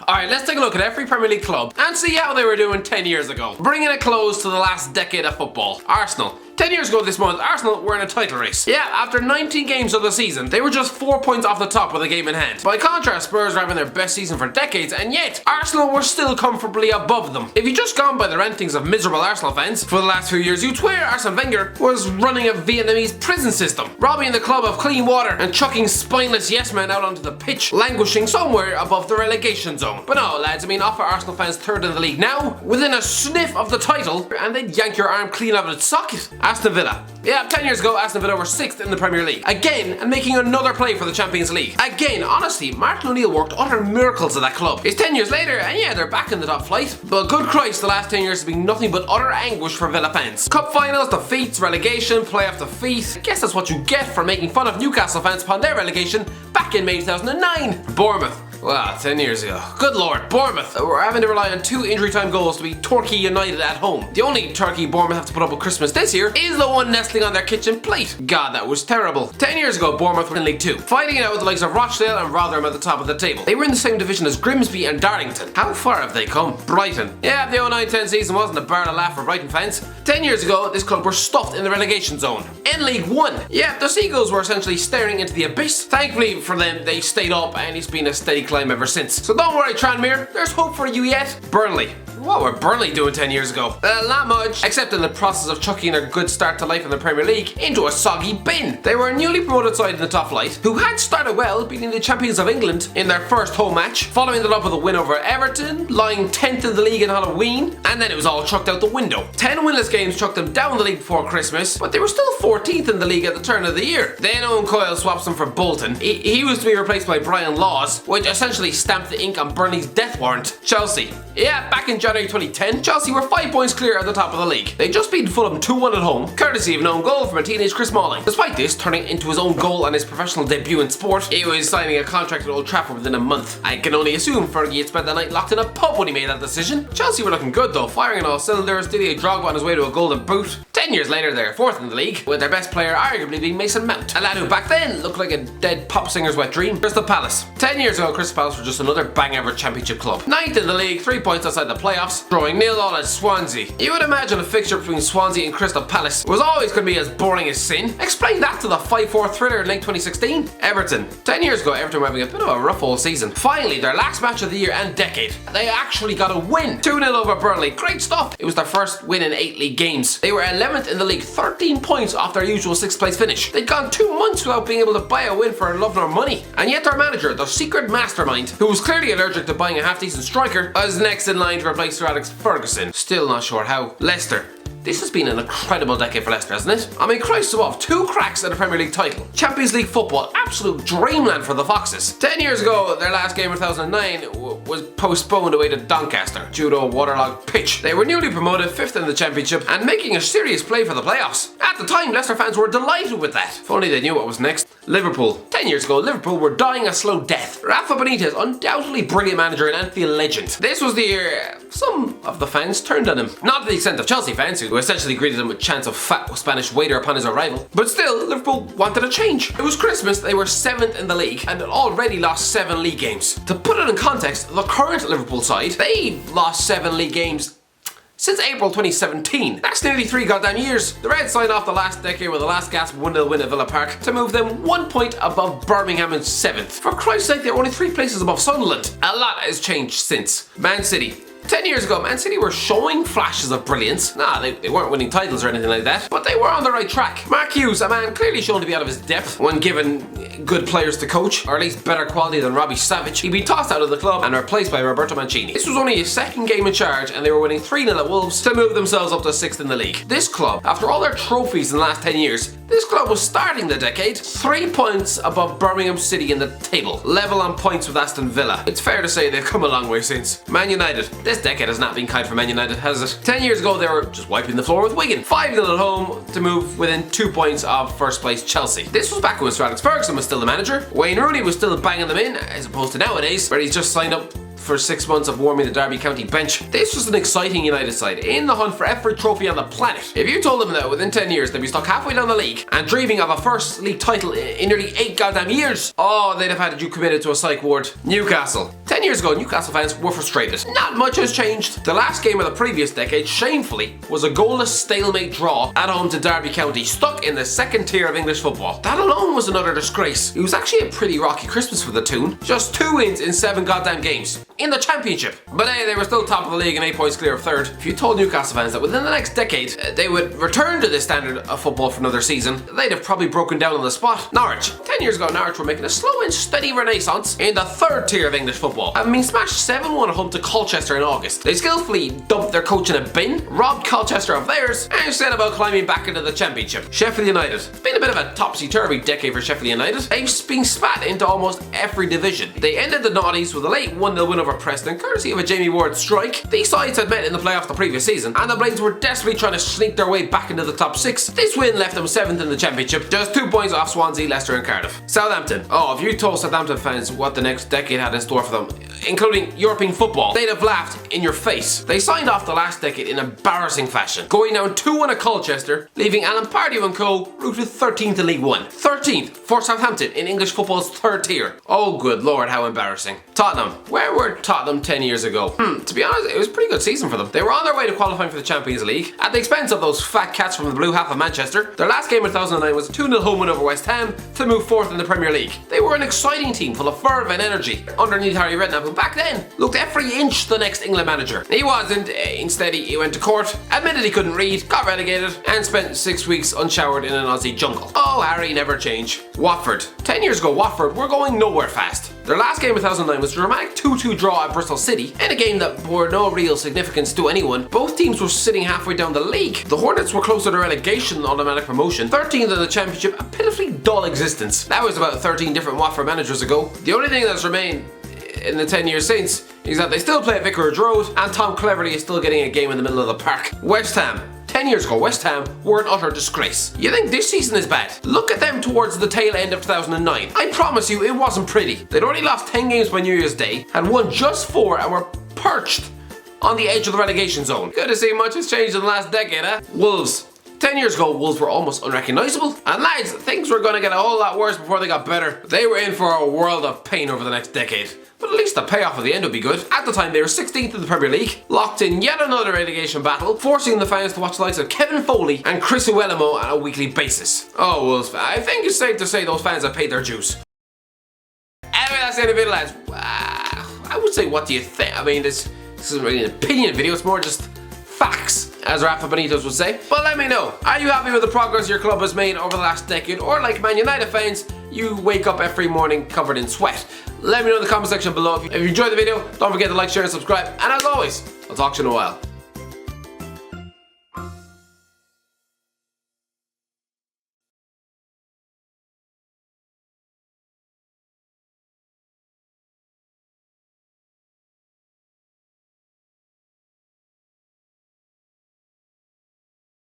Alright, let's take a look at every Premier League club and see how they were doing 10 years ago, bringing a close to the last decade of football. Arsenal. 10 years ago this month, Arsenal were in a title race. Yeah, after 19 games of the season, they were just 4 points off the top with a game in hand. By contrast, Spurs were having their best season for decades, and yet, Arsenal were still comfortably above them. If you just gone by the rantings of miserable Arsenal fans for the last few years, you'd swear Arsene Wenger was running a Vietnamese prison system, robbing the club of clean water and chucking spineless yes-men out onto the pitch, languishing somewhere above the relegation zone. But no, lads, I mean, offer Arsenal fans third in the league now, within a sniff of the title, and they'd yank your arm clean out of its socket. Aston Villa. Yeah, 10 years ago, Aston Villa were 6th in the Premier League. Again, and making another play for the Champions League. Again, honestly, Martin O'Neill worked utter miracles at that club. It's 10 years later, and yeah, they're back in the top flight. But good Christ, the last 10 years has been nothing but utter anguish for Villa fans. Cup finals, defeats, relegation, playoff defeat. I guess that's what you get for making fun of Newcastle fans upon their relegation back in May 2009. Bournemouth. Wow, 10 years ago. Good lord, Bournemouth were having to rely on 2 injury time goals to beat Torquay United at home. The only turkey Bournemouth have to put up with Christmas this year is the one nestling on their kitchen plate. God, that was terrible. 10 years ago, Bournemouth were in League 2, fighting it out with the likes of Rochdale and Rotherham at the top of the table. They were in the same division as Grimsby and Darlington. How far have they come? Brighton. Yeah, the 09-10 season wasn't a bar to laugh for Brighton fans. 10 years ago, this club were stuffed in the relegation zone. In League 1. Yeah, the Seagulls were essentially staring into the abyss. Thankfully for them, they stayed up and it's been a steady climb ever since. So don't worry, Tranmere, there's hope for you yet. Burnley. What were Burnley doing 10 years ago? Not much, except in the process of chucking their good start to life in the Premier League into a soggy bin. They were a newly promoted side in the top flight, who had started well, beating the champions of England in their first home match, following it up with a win over Everton, lying 10th in the league in Halloween, and then it was all chucked out the window. 10 winless games chucked them down the league before Christmas, but they were still 14th in the league at the turn of the year. Then Owen Coyle swaps them for Bolton. He was to be replaced by Brian Laws, which essentially stamped the ink on Burnley's death warrant. Chelsea. Yeah, back in January 2010, Chelsea were 5 points clear at the top of the league. They just beat Fulham 2-1 at home, courtesy of an own goal from a teenage Chris Smalling. Despite this turning into his own goal on his professional debut in sport, he was signing a contract at Old Trafford within a month. I can only assume Fergie had spent the night locked in a pub when he made that decision. Chelsea were looking good though, firing on all cylinders, Didier Drogba on his way to a golden boot. 10 years later, they're 4th in the league, with their best player arguably being Mason Mount, a lad who back then looked like a dead pop singer's wet dream. Crystal Palace. 10 years ago, Crystal Palace were just another bang-average championship club. 9th in the league, 3 points outside the playoffs, drawing 0-0 at Swansea. You would imagine a fixture between Swansea and Crystal Palace was always going to be as boring as sin. Explain that to the 5-4 thriller in late 2016. Everton. 10 years ago, Everton were having a bit of a rough old season. Finally, their last match of the year and decade, they actually got a win. 2-0 over Burnley. Great stuff. It was their first win in 8 league games. They were 11th in the league, 13 points off their usual 6th place finish. They'd gone 2 months without being able to buy a win for love nor money. And yet their manager, the secret mastermind, who was clearly allergic to buying a half-decent striker, was next in line to replace Sir Alex Ferguson. Still not sure how. Leicester. This has been an incredible decade for Leicester, hasn't it? I mean, Christ above, 2 cracks at a Premier League title. Champions League football, absolute dreamland for the Foxes. 10 years ago, their last game in 2009 was postponed away to Doncaster due to a waterlogged pitch. They were newly promoted, 5th in the Championship, and making a serious play for the playoffs. At the time, Leicester fans were delighted with that. If only they knew what was next. Liverpool. 10 years ago, Liverpool were dying a slow death. Rafa Benitez, undoubtedly brilliant manager and Anfield legend. This was the year some of the fans turned on him. Not to the extent of Chelsea fans, who essentially greeted him with chants of fat Spanish waiter upon his arrival. But still, Liverpool wanted a change. It was Christmas, they were 7th in the league and had already lost 7 league games. To put it in context, the current Liverpool side, they've lost 7 league games since April 2017. That's nearly 3 goddamn years. The Reds signed off the last decade with the last gasp 1-0 win at Villa Park to move them 1 point above Birmingham in 7th. For Christ's sake, they're only 3 places above Sunderland. A lot has changed since. Man City. 10 years ago, Man City were showing flashes of brilliance. Nah, they weren't winning titles or anything like that, but they were on the right track. Mark Hughes, a man clearly shown to be out of his depth when given good players to coach, or at least better quality than Robbie Savage. He'd be tossed out of the club and replaced by Roberto Mancini. This was only his 2nd game in charge, and they were winning 3-0 at Wolves to move themselves up to 6th in the league. This club, after all their trophies in the last 10 years, this club was starting the decade 3 points above Birmingham City in the table, level on points with Aston Villa. It's fair to say they've come a long way since. Man United. This decade has not been kind for Man United, has it? 10 years ago, they were just wiping the floor with Wigan. 5-0 at home to move within 2 points of 1st place Chelsea. This was back when Sir Alex Ferguson was still the manager. Wayne Rooney was still banging them in, as opposed to nowadays, where he's just signed up for 6 months of warming the Derby County bench. This was an exciting United side in the hunt for every trophy on the planet. If you told them that within 10 years they'd be stuck halfway down the league and dreaming of a first league title in nearly 8 goddamn years, oh, they'd have had you committed to a psych ward. Newcastle. 10 years ago, Newcastle fans were frustrated. Not much has changed. The last game of the previous decade, shamefully, was a goalless stalemate draw at home to Derby County, stuck in the second tier of English football. That alone was another disgrace. It was actually a pretty rocky Christmas for the Toon. Just 2 wins in 7 goddamn games. In the Championship. But hey, they were still top of the league and 8 points clear of third. If you told Newcastle fans that within the next decade, they would return to this standard of football for another season, they'd have probably broken down on the spot. Norwich. 10 years ago, Norwich were making a slow and steady renaissance in the third tier of English football, having been smashed 7-1 at home to Colchester in August. They skillfully dumped their coach in a bin, robbed Colchester of theirs, and set about climbing back into the Championship. Sheffield United. It's been a bit of a topsy-turvy decade for Sheffield United. They've been spat into almost every division. They ended the noughties with a late 1-0 win over Preston, courtesy of a Jamie Ward strike. These sides had met in the playoffs the previous season, and the Blades were desperately trying to sneak their way back into the top 6. This win left them 7th in the Championship, just 2 points off Swansea, Leicester and Cardiff. Southampton. Oh, if you told Southampton fans what the next decade had in store for them, including European football, they'd have laughed in your face. They signed off the last decade in embarrassing fashion, going down 2-1 at Colchester, leaving Alan Pardew and co. rooted 13th in League One. 13th for Southampton in English football's third tier. Oh good lord, how embarrassing. Tottenham. Where were Tottenham 10 years ago? To be honest, it was a pretty good season for them. They were on their way to qualifying for the Champions League, at the expense of those fat cats from the blue half of Manchester. Their last game in 2009 was a 2-0 home win over West Ham to move 4th in the Premier League. They were an exciting team full of fervour and energy, underneath Harry Redknapp, who back then looked every inch the next England manager. He wasn't. Instead, he went to court, admitted he couldn't read, got relegated, and spent 6 weeks unshowered in an Aussie jungle. Oh, Harry never changed. Watford. 10 years ago, Watford were going nowhere fast. Their last game in 2009 was a dramatic 2-2 draw at Bristol City, in a game that bore no real significance to anyone. Both teams were sitting halfway down the league. The Hornets were closer to relegation than automatic promotion, 13th in the Championship, a pitifully dull existence. That was about 13 different Watford managers ago. The only thing that's remained in the 10 years since is that they still play at Vicarage Road, and Tom Cleverley is still getting a game in the middle of the park. West Ham. 10 years ago, West Ham were an utter disgrace. You think this season is bad? Look at them towards the tail end of 2009. I promise you, it wasn't pretty. They'd already lost 10 games by New Year's Day, had won just 4 and were perched on the edge of the relegation zone. Good to see much has changed in the last decade, eh? Wolves. 10 years ago, Wolves were almost unrecognisable. And lads, things were going to get a whole lot worse before they got better. They were in for a world of pain over the next decade. But at least the payoff at the end would be good. At the time, they were 16th in the Premier League, locked in yet another relegation battle, forcing the fans to watch the likes of Kevin Foley and Chris Uwelimo on a weekly basis. Oh, Wolves, I think it's safe to say those fans have paid their dues. Anyway, that's the end of it, lads. I would say, what do you think? I mean, this isn't really an opinion video, it's more just facts, as Rafa Benitez would say. But let me know, are you happy with the progress your club has made over the last decade? Or like Man United fans, you wake up every morning covered in sweat? Let me know in the comment section below. If you enjoyed the video, don't forget to like, share and subscribe. And as always, I'll talk to you in a while.